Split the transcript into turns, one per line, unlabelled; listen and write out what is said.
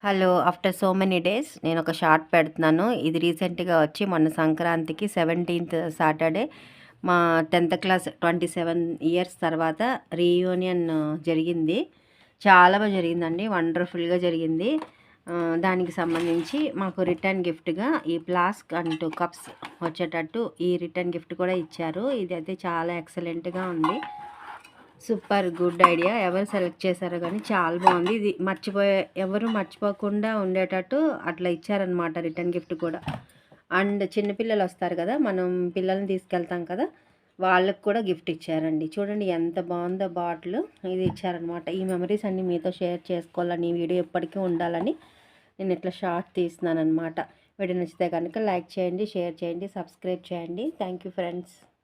Hello! After so many days నేనొక short పెడుతున్నాను. ఇది రీసెంట్‌గా వచ్చి మొన్న సంక్రాంతికి 17థ్ సాటర్డే మా 10థ్ క్లాస్ 27 ఇయర్స్ తర్వాత రీయూనియన్ జరిగింది. చాలా జరిగిందండి. వండర్‌ఫుల్‌గా జరిగింది. దానికి సంబంధించి మాకు రిటర్న్ గిఫ్ట్‌గా ఈ ఫ్లాస్క్ అండ్ 2 కప్స్ వచ్చేటట్టు ఈ రిటర్న్ గిఫ్ట్ కూడా ఇచ్చారు. ఇదైతే చాలా ఎక్సలెంట్‌గా ఉంది. Super good idea. ఎవరు సెలెక్ట్ చేశారో గానీ చాలా బావుంది. ఇది ఎవరు మర్చిపోకుండా ఉండేటట్టు అట్లా ఇచ్చారనమాట రిటర్న్ గిఫ్ట్ కూడా. అండ్ చిన్న పిల్లలొస్తారు కదా! మనం పిల్లల్ని తీసుకెళ్తాం కదా! వాళ్ళకి కూడా గిఫ్ట్ ఇచ్చారండి. చూడండి ఎంత బావుందో బాటిలు. ఇది ఇచ్చారనమాట. ఈ మెమరీస్ అన్నీ మీతో షేర్ చేసుకోవాలని, ఈ వీడియో ఎప్పటికీ ఉండాలని నేను ఇట్లా షార్ట్ తీస్తున్నాననమాట. వీడియో నచ్చితే కనుక లైక్ చేయండి, షేర్ చేయండి, సబ్స్క్రైబ్ చేయండి. Thank you friends.